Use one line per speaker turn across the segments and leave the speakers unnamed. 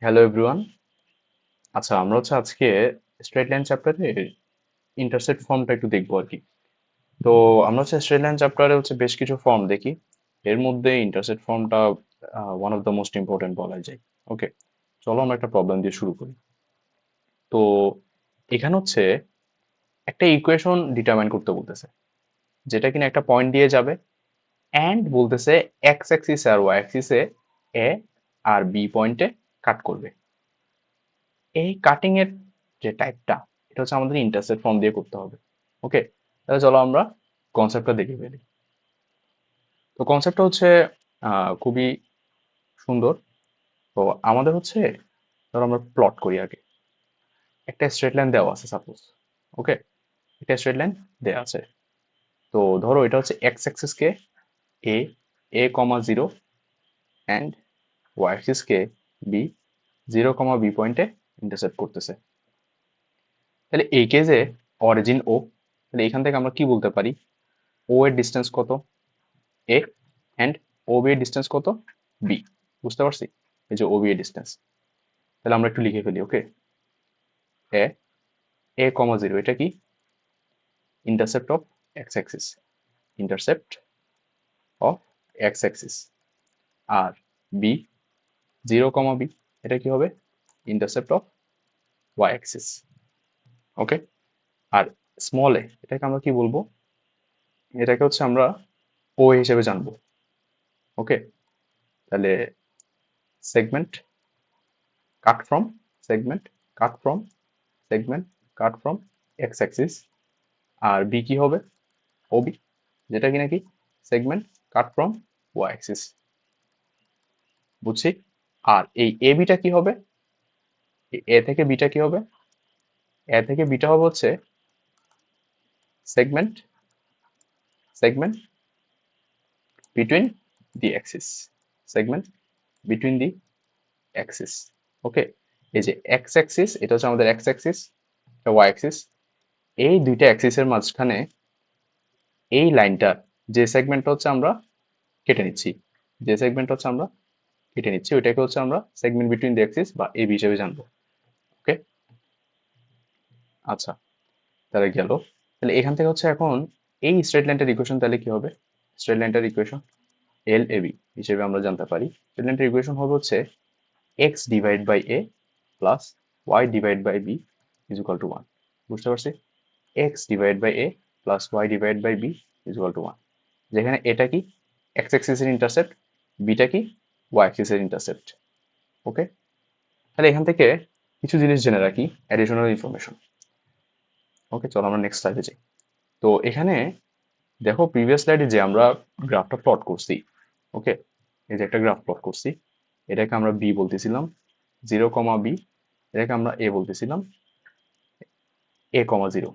Hello everyone. আচ্ছা, আমরা আজকে স্ট্রেট লাইন চ্যাপ্টারে ইন্টারসেক্ট ফর্মটা একটু দেখবো আর কি। তো আমরা স্ট্রেট লাইন চ্যাপ্টারে বেশ কিছু ফর্ম দেখি। এর মধ্যে ইন্টারসেক্ট ফর্মটা one of the most important বলা যায়। ওকে, চলো আমরা একটা প্রবলেম দিয়ে শুরু করি। তো এখানে একটা ইকুয়েশন ডিটারমাইন করতে বলতেছে, যেটা কিনা একটা পয়েন্ট দিয়ে যাবে অ্যান্ড বলতেছে এক্স অ্যাক্সিস আর ওয়াই অ্যাক্সিসে এ আর বি পয়েন্টে কাট করবে। এই কাটিং এর যে টাইপটা, এটা আমাদের ইন্টারসেক্ট ফর্ম দিয়ে করতে হবে। ওকে, তাহলে চলো আমরা কনসেপ্টটা দেখে ফেলি। তো কনসেপ্টটা খুবই সুন্দর। তো আমাদের ধরো আমরা প্লট করি আগে। একটা স্ট্রেট লাইন দেওয়া আছে সাপোজ। ওকে, একটা স্ট্রেট লাইন দেওয়া আছে। তো ধরো এটা এক্স অ্যাক্সিস কে A A comma zero and Y axis কে বি জিরো কমা বি পয়েন্টে ইন্টারসেক্ট করতেছে। তাহলে এই কেসে অরিজিন ও, তাহলে এখান থেকে আমরা কি বলতে পারি, ও এর ডিস্টেন্স কত এ অ্যান্ড ও বি এর ডিস্টেন্স কত বি। বুঝতে পারছি? এই যে ও বি এর ডিস্টেন্স, তাহলে আমরা একটু লিখে ফেলি। ওকে, এ এ কমা জিরো, এটা কি intercept of x axis, intercept of x axis. আর বি জিরো কমা বি, এটা কি হবে intercept of y axis. Okay, আর স্মল এ এটাকে আমরা কি বলবো, এটাকে আমরা ও হিসেবে জানবো। ওকে, তাহলে segment cut from, segment cut from, segment cut from X axis. আর বি কি হবে ওবি, যেটা কি নাকি segment cut from Y axis. বুঝছি? আর এই এ বিটা কি হবে, এ থেকে বিটা কি হবে, এ থেকে বিটা হবে segment, segment between the axis, segment between the axis. Okay, এই যে এক্স অ্যাক্সিস, এটা আমাদের এক্স অ্যাক্সিস, এটা ওয়াই অ্যাক্সিস। এই দুইটা অ্যাক্সিসের মাঝখানে এই লাইনটা, যে সেগমেন্টটা আমরা কেটে নিচ্ছি, যে সেগমেন্ট আমরা কেটে নিচ্ছি, ওইটাকে আমরা সেগমেন্ট বিটুইন দি অ্যাক্সিস বা এবি হিসেবে জানবো। ওকে, আচ্ছা, তাহলে গেল। তাহলে এখান থেকে এখন এই স্ট্রেট লাইনটার ইকুয়েশন তাহলে কি হবে, স্ট্রেট লাইনটার ইকুয়েশন এল এ বি হিসেবে আমরা জানতে পারি। স্ট্রেট লাইনটার ইকুয়েশন হবে X divide by A plus Y divide by B is equal to one. বুঝতে পারছি? X divide by A plus Y divide by B is equal to one, যেখানে এটা কি এক্স অ্যাক্সিসের ইন্টারসেপ্ট, বিটা কি ওয়াই অ্যাক্সিসের ইন্টারসেপ্ট। ওকে, তাহলে এখান থেকে কিছু জিনিস জেনে রাখি, অ্যাডিশনাল ইনফরমেশন। ওকে, চলো আমরা নেক্সট স্লাইডে যাই। তো এখানে দেখো প্রিভিয়াস স্লাইডে যে আমরা গ্রাফটা প্লট করছি। ওকে, এই যে একটা গ্রাফ প্লট করছি, এটাকে আমরা বি বলতেছিলাম, জিরো কমা বি, এটাকে আমরা এ বলতেছিলাম, এ কমা জিরো,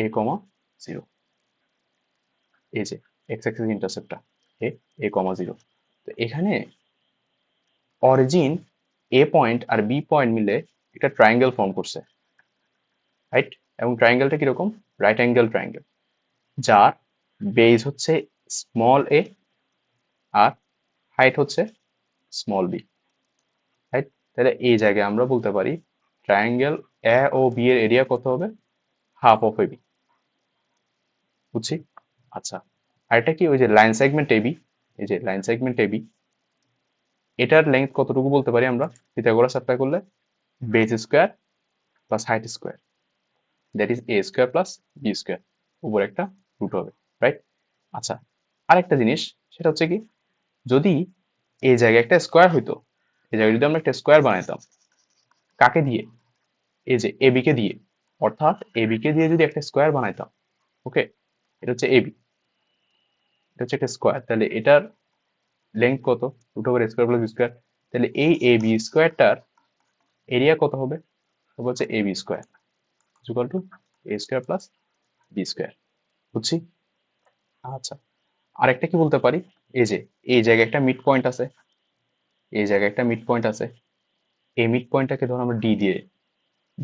এ কমা জিরো। এই যে x Axis ইন্টারসেপ্টটা A A comma zero. তো এখানে অরিজিন এ পয়েন্ট আর বি পয়েন্ট মিলে একটা ট্রায়াঙ্গেল ফর্ম করছে, রাইট? এবং ট্রায়াঙ্গেলটা কিরকম, রাইট অ্যাঙ্গেল ট্রায়াঙ্গেল, যার বেজ স্মল এ আর হাইট স্মল বি, রাইট? তাহলে এই জায়গায় আমরা বলতে পারি ট্রায়াঙ্গেল এ ও বি এর এরিয়া কত হবে, হাফ অফ এ বি। বুঝছি? আচ্ছা, আর এটা কি ওই যে লাইন সেগমেন্ট এবি, এই যে লাইন সেগমেন্ট এবি, এটার লেন্থ কতটুকু বলতে পারি আমরা, পিথাগোরাস অ্যাপ্লাই করলে base square plus height square, that is A square plus B square, উপর একটা রুট হবে, রাইট? আচ্ছা, আরেকটা জিনিস, সেটা কি, যদি এই জায়গায় একটা স্কোয়ার হইতো, এই জায়গায় যদি আমরা একটা স্কোয়ার বানাইতাম, কাকে দিয়ে, এই যে এবি কে দিয়ে, অর্থাৎ এবি কে দিয়ে যদি একটা স্কোয়ার বানাইতাম। ওকে, এটা এবি, এটা একটা স্কোয়ার, তাহলে এটার লেন্থ কত, root over square plus square, তাহলে এই এ বি স্কোয়ারটার এরিয়া কত হবে, A B square equal to A square plus B square. বুঝছি? আচ্ছা, আরেকটা কি বলতে পারি, এই যে এই জায়গায় একটা মিড পয়েন্ট আছে, এই জায়গায় একটা মিড পয়েন্ট আছে, এই মিড পয়েন্টটাকে ধর আমরা ডি দিয়ে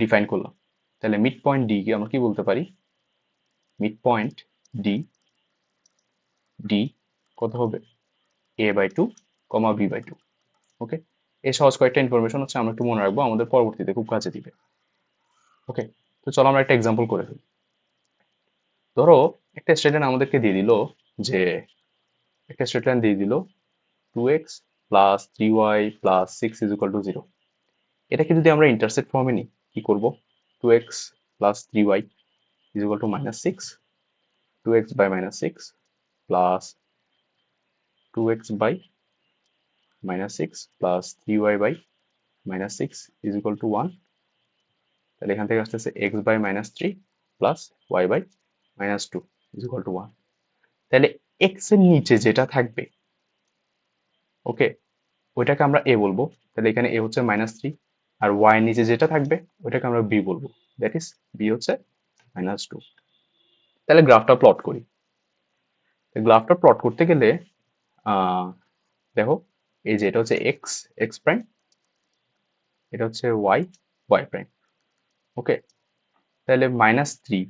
ডিফাইন করলাম, তাহলে মিড পয়েন্ট ডি কে আমরা কি বলতে পারি, মিড পয়েন্ট ডি, ডি কত হবে, A by two comma B by two. Okay, এই সহজ কয়েকটা ইনফরমেশন হচ্ছে আমরা একটু মনে রাখবো, আমাদের পরবর্তীতে খুব কাজে দিবে। ওকে, তো চলো আমরা একটা এক্সাম্পল করে ফেলি। ধরো একটা স্টুডেন্ট আমাদেরকে দিয়ে দিল যে একটা স্ট্রেট লাইন দিয়ে দিল 2x plus 3y plus 6 is equal two 0। এটাকে যদি আমরা ইন্টারসেক্ট ফর্মে নিই কি করব? 2x plus 3y is equal to minus 6, 2x by minus 6 plus 2x by minus 6 plus 3y by minus 6 is equal to 1। তাহলে এখান থেকে আসতেছে x by minus 3 plus y by minus 2 is equal to 1। তাহলে x এর নিচে যেটা থাকবে, ওকে, ওইটাকে আমরা a বলবো। তাহলে এখানে a হচ্ছে -3, আর y এর নিচে যেটা থাকবে ওইটাকে আমরা b বলবো, দ্যাট ইজ b হচ্ছে -2। তাহলে গ্রাফটা প্লট করি। গ্রাফটা প্লট করতে গেলে আহ দেখো, এই যে এটা হচ্ছে x, x প্রাইম, এটা হচ্ছে y, y প্রাইম। ওকে, তাহলে -3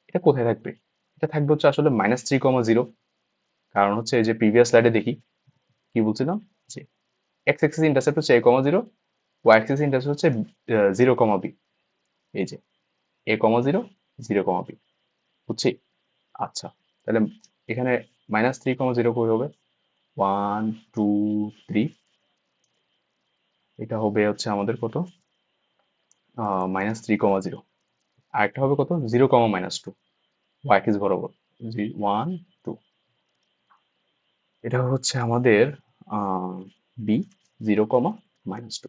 এটা কোথায় থাকবে? এটা থাকবে হচ্ছে আসলে -3,0, কারণ হচ্ছে এই যে প্রিভিয়াস স্লাইডে দেখি কি বলছিলাম যে x অ্যাক্সিস ইন্টারসেপ্ট হচ্ছে a,0, y অ্যাক্সিস ইন্টারসেপ্ট হচ্ছে 0,b। এই যে a,0, 0,b, বুঝছি? আচ্ছা, তাহলে এখানে -3,0 কই হবে? 1 2 3, এটা হবে হচ্ছে আমাদের কত? -3,0। আর একটা হবে কত? 0,-2, y অ্যাক্সিস বরাবর 1 2। এটা হচ্ছে আমাদের বি, 0,-2।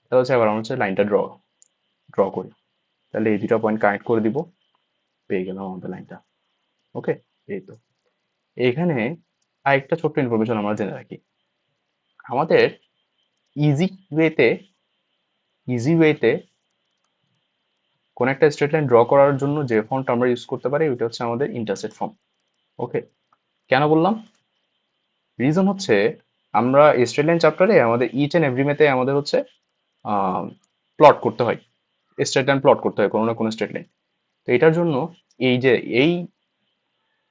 তাহলে হচ্ছে এবার আমরা হচ্ছে লাইনটা ড্র করি। তাহলে এই দুটা পয়েন্ট কানেক্ট করে দিব, পেয়ে গেলাম আমাদের লাইনটা। ওকে, এই তো। এখানে আরেকটা ছোট্ট ইনফরমেশন আমরা জেনে রাখি। আমাদের ইজি ওয়েতে ইজি ওয়েতে কোন একটা স্ট্রেট লাইন ড্র করার জন্য যে ফর্মটা আমরা ইউজ করতে পারি ওইটা হচ্ছে আমাদের ইন্টারসেক্ট ফর্ম। ওকে, কেন বললাম? রিজন হচ্ছে আমরা স্ট্রেট লাইন চ্যাপ্টারে আমাদের ইচ এন্ড এভরি মেতে আমাদের হচ্ছে প্লট করতে হয়, স্ট্রেট লাইন প্লট করতে হয় কোনো না কোনো স্ট্রেট লাইন। তো এটার জন্য এই যে এই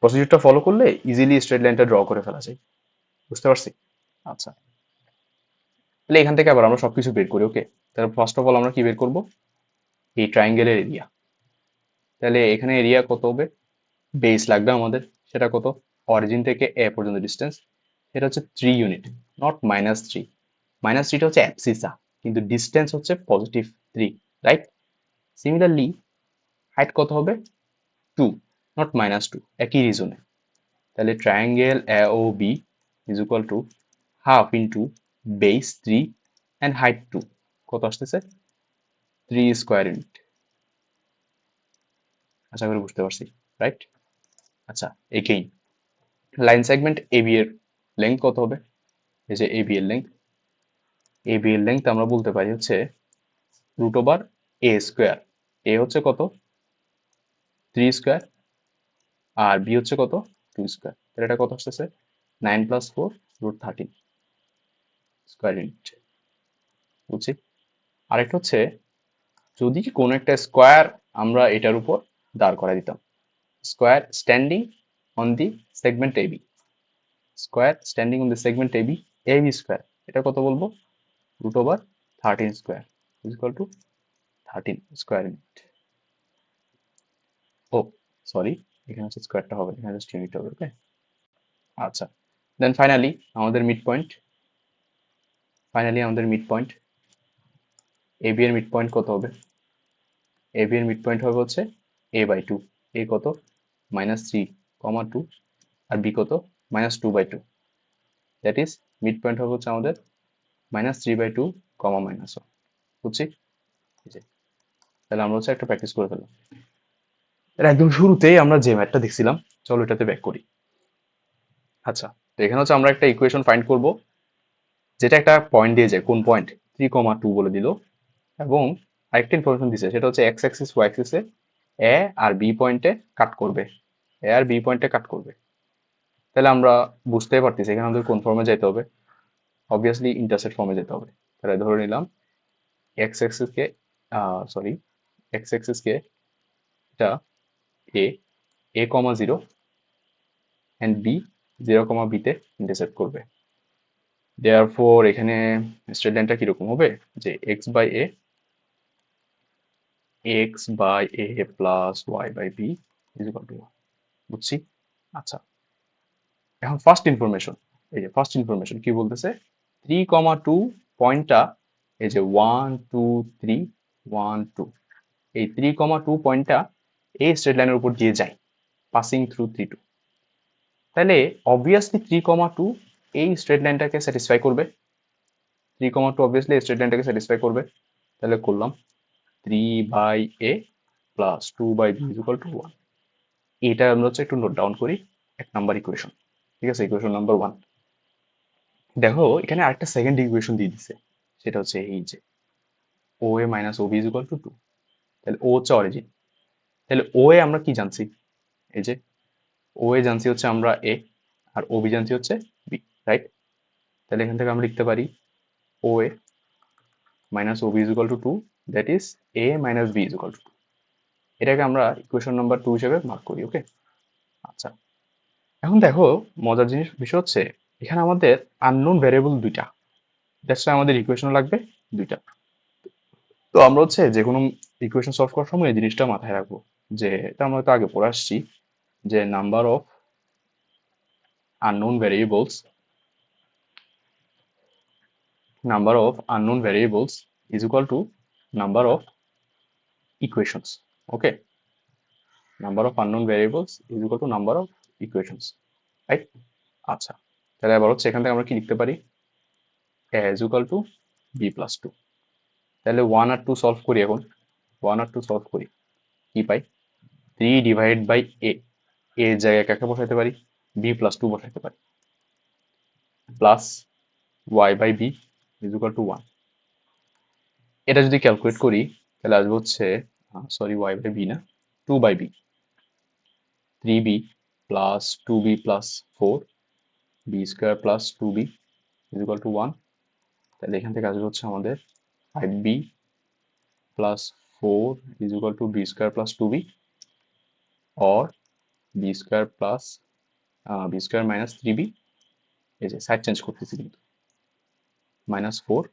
প্রসিডিউরটা ফলো করলে ইজিলি স্ট্রেট লাইনটা ড্র করে ফেলা যায়। বুঝতে পারছি? আচ্ছা, তাহলে এখান থেকে আবার আমরা সবকিছু বের করি। ওকে, তাহলে ফার্স্ট অফ অল আমরা কি বের করব? এই ট্রায়াঙ্গেলের এরিয়া। তাহলে এখানে এরিয়া কত হবে? বেস লাগবে আমাদের, সেটা কত? অরিজিন থেকে এ পর্যন্ত ডিস্টেন্স, সেটা হচ্ছে 3 ইউনিট, নট -3। -3টা হচ্ছে অ্যাবসিসা, কিন্তু ডিস্টেন্স হচ্ছে +3, রাইট? সিমিলারলি হাইট কত হবে? 2, নট -2, একই রিজনে। তাহলে triangle AOB is equal to half into base 3 and height 2, কত আসতেছে? 3 স্কোয়ার ইউনিট। আশা করি বুঝতে পারছি, রাইট? আচ্ছা, এগেইন লাইন সেগমেন্ট AB এর লেন্থ কত হবে? এই যে AB এর লেন্থ, AB এর লেন্থ আমরা বলতে পারি হচ্ছে √a²। a হচ্ছে কত? 3 স্কোয়ার, আর b হচ্ছে কত? 2 স্কোয়ার। তাহলে এটা কত আসতেছে? 9 + 4 √13 স্কোয়ার ইউনিট। বুঝছি? আরেকটা হচ্ছে যদি কোনো একটা স্কোয়ার আমরা এটার উপর দাঁড় করাই দিতাম, square standing on the segment AB, square standing on the segment AB square, এটা কত বলবো? √13 square is equal to 13 square unit. ও সরি, এখানে হচ্ছে স্কোয়ারটা হবে, এখানে জাস্ট ইউনিট হবে। ওকে, আচ্ছা, দেন আমাদের মিড পয়েন্ট আমাদের মিড পয়েন্ট AB এর মিড পয়েন্ট কত হবে? AB এর মিড পয়েন্ট হবে হচ্ছে a/2। a কত? -3,2, আর b কত? -2/2। দ্যাট ইজ মিড পয়েন্ট হবে হচ্ছে আমাদের -3/2, -1। বুঝছি? এই যে, তাহলে আমরা হচ্ছে একটা প্র্যাকটিস করে ফেললাম। এর একদম শুরুতেই আমরা যে ম্যাথটা দেখছিলাম, চলো এটাতে ব্যাক করি। আচ্ছা, তো এখানে হচ্ছে আমরা একটা ইকুয়েশন ফাইন্ড করব যেটা একটা পয়েন্ট দিয়ে যায়। কোন পয়েন্ট? 3,2 বলে দিল, এবং আরেকটা ইনফরমেশন দিছে, সেটা হচ্ছে এক্স অ্যাক্সিস ওয়াই অ্যাক্সিসে এ আর বি পয়েন্টে কাট করবে, এ আর বি পয়েন্টে কাট করবে। তাহলে আমরা বুঝতেই পারতেছি এখানে আমাদের কোন ফর্মে যেতে হবে। অবভিয়াসলি ইন্টারসেক্ট ফর্মে যেতে হবে। তাহলে ধরে নিলাম এক্স অ্যাক্সিসকে সরি এক্স অ্যাক্সিসকে এটা এ, a,0 and b, 0,b তে ইন্টারসেক্ট করবে। দেয়ারফর এখানে স্ট্রেট লাইনটা কিরকম হবে, যে x/a plus y/b is equal to 1। বুঝছি। আচ্ছা, এখন ফার্স্ট ইনফরমেশন, এই যে ফার্স্ট ইনফরমেশন কি বলতেছে, 3,2 পয়েন্টটা, এই যে 1 2 3 1 2, এই 3,2 পয়েন্টটা এই স্ট্রেট লাইনের উপর দিয়ে যায়, পাসিং থ্রু 3 2। তাহলে অবভিয়াসলি 3,2 এই স্ট্রেট লাইনটাকে স্যাটিসফাই করবে, 3,2 অবভিয়াসলি স্ট্রেট লাইনটাকে স্যাটিসফাই করবে। তাহলে করলাম 3/a plus 2/b is equal to 1। এটা আমরা হচ্ছে একটু নোট ডাউন করি, 1 নাম্বার ইকুয়েশন। ঠিক আছে, ইকুয়েশন নাম্বার 1। দেখো এখানে আরেকটা সেকেন্ড ইকুয়েশন দিয়ে দিছে, সেটা হচ্ছে এই যে OA minus OB is equal two 2। তাহলে ও হচ্ছে অরিজিন। তাহলে OA আমরা কি জানছি, এই যে OA জানছি হচ্ছে আমরা A, আর OB জানছি হচ্ছে B, রাইট? তাহলে এখান থেকে আমরা লিখতে পারি OA minus OB is equal two 2, that is A minus B is equal two 2। এটাকে আমরা ইকুয়েশন নাম্বার 2 হিসেবে মার্ক করি, ওকে? আচ্ছা, এখন দেখো মজার বিষয় হচ্ছে এখানে আমাদের আননোন ভ্যারিয়েবল দুইটা, দ্যাটস আমাদের ইকুয়েশন লাগবে দুইটা। তো আমরা হচ্ছে যে কোনো ইকুয়েশন সলভ করার সময় এই জিনিসটা মাথায় রাখবো, যে এটা আমরা তো আগে পড়ে আসছি, যে number of unknown variables is equal to number of equations. Okay, number of unknown variables is equal to number of equations, right? আচ্ছা, তাহলে এবার হচ্ছে এখান থেকে আমরা কি লিখতে পারি, a is equal to b plus 2। তাহলে 1 আর 2 সলভ করি, এখন 1 আর 2 সলভ করি, কি পাই, 3 ডিভাইড বাই a, এর জায়গায় কাকে বসাইতে পারি, b plus 2 বসাইতে পারি, plus y by b is equal to 1। এটা যদি ক্যালকুলেট করি তাহলে আসবে হচ্ছে, সরি y বাই b না, 2 by b, 3b plus 2b plus 4 b square plus 2b is equal to 1। তাহলে এখান থেকে আসবে হচ্ছে আমাদের 5b plus 4 is equal to b square plus 2b, or b square plus b square minus 3b, এই যে side change করতেছি কিন্তু, মাইনাস 4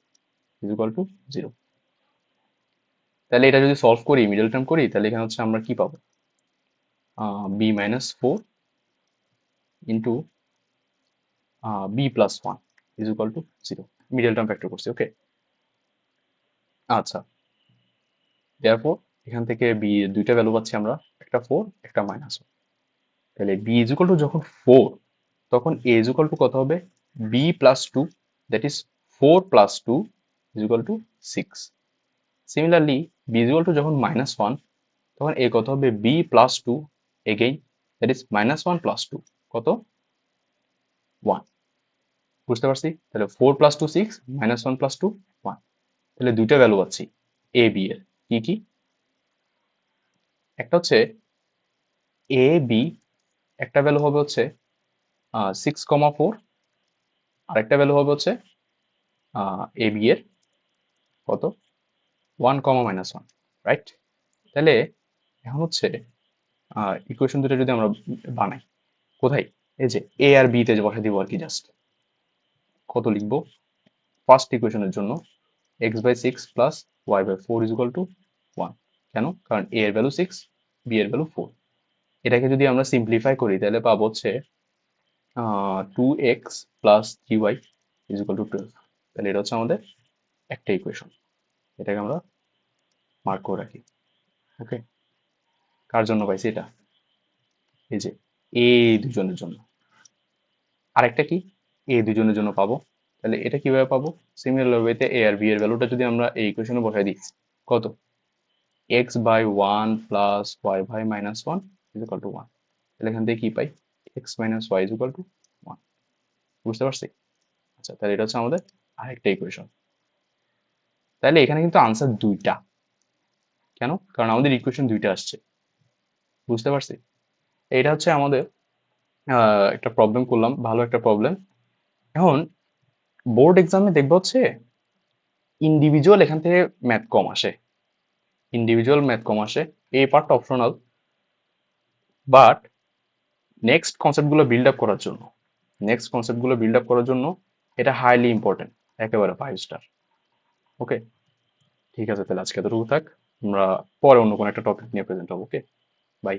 ইজ ইকুয়াল টু 0। তাহলে এটা যদি সলভ করি, মিডল টার্ম করি, তাহলে এখানে হচ্ছে আমরা কি পাবো, b minus 4 into b plus 1 is equal two 0। Middle term factor করছি, ওকে? আচ্ছা, দেয়ারফর এখান থেকে b এর দুইটা ভ্যালু পাচ্ছি আমরা, একটা 4 একটা মাইনাস 1। তাহলে b ইজ ইকুয়াল টু যখন 4, তখন a ইজ ইকুয়াল টু কত হবে, b plus 2, that is 4 plus 2 is equal two 6। Similarly b is equal two যখন মাইনাস 1, তখন a কত হবে, b plus 2 again, that is minus 1 plus 2 কত, 1। বুঝতে পারছি? তাহলে 4 প্লাস 2 6, মাইনাস 1 প্লাস 2 1। তাহলে দুইটা ভ্যালু পাচ্ছি a b এর, কি কি, একটা হচ্ছে a b, একটা ভ্যালু হবে হচ্ছে 6,4, আর একটা ভ্যালু হবে হচ্ছে a b এর কত, 1, মাইনাস 1, রাইট? তাহলে এখন হচ্ছে ইকুয়েশন দুটো যদি আমরা বানাই, কোথায়, এই যে a আর b তে বসাই দিব আর কি, জাস্ট কত লিখবো, ফার্স্ট ইকুয়েশনের জন্য x/6 plus y/4 is equal to 1। কেন, কারণ a এর ভ্যালু 6, b এর ভ্যালু 4। এটাকে যদি আমরা সিম্পলিফাই করি তাহলে পাবো হচ্ছে 2x plus 3y is equal two 12। তাহলে এটা হচ্ছে আমাদের একটা ইকুয়েশন, এটাকে আমরা মার্ক করে রাখি, ওকে? কার জন্য পাইছি এটা, এই যে এই দুজনের জন্য। আরেকটা কি, এই দুজনের জন্য পাবো। তাহলে এটা কিভাবে পাবো, সিমিলার ওয়েতে a আর b এর ভ্যালুটা যদি আমরা এই ইকুয়েশনে বসাই দিই, কত, x/1 plus y/-1 is equal to 1। তাহলে এখান থেকে কি পাই, x minus y is equal to 1। বুঝতে পারছি? আচ্ছা, তাহলে এটা হচ্ছে আমাদের আরেকটা ইকুয়েশন। তাহলে এখানে কিন্তু আনসার দুইটা, কেন, কারণ আমাদের ইকুয়েশন দুইটা আসছে। বুঝতে পারছি? এটা হচ্ছে আমাদের একটা প্রবলেম করলাম, ভালো একটা প্রবলেম। এখন বোর্ড এক্সামে দেখবো হচ্ছে ইন্ডিভিজুয়াল এখান থেকে ম্যাথ কম আসে, এই পার্টটা অপশনাল, বাট নেক্সট কনসেপ্টগুলো বিল্ড আপ করার জন্য এটা হাইলি ইম্পর্টেন্ট, একেবারে 5 স্টার। ওকে, ঠিক আছে, তাহলে আজকে এতটুকু থাক। আমরা পরে অন্য কোনো একটা টপিক নিয়ে প্রেজেন্ট হবো। ওকে, বাই।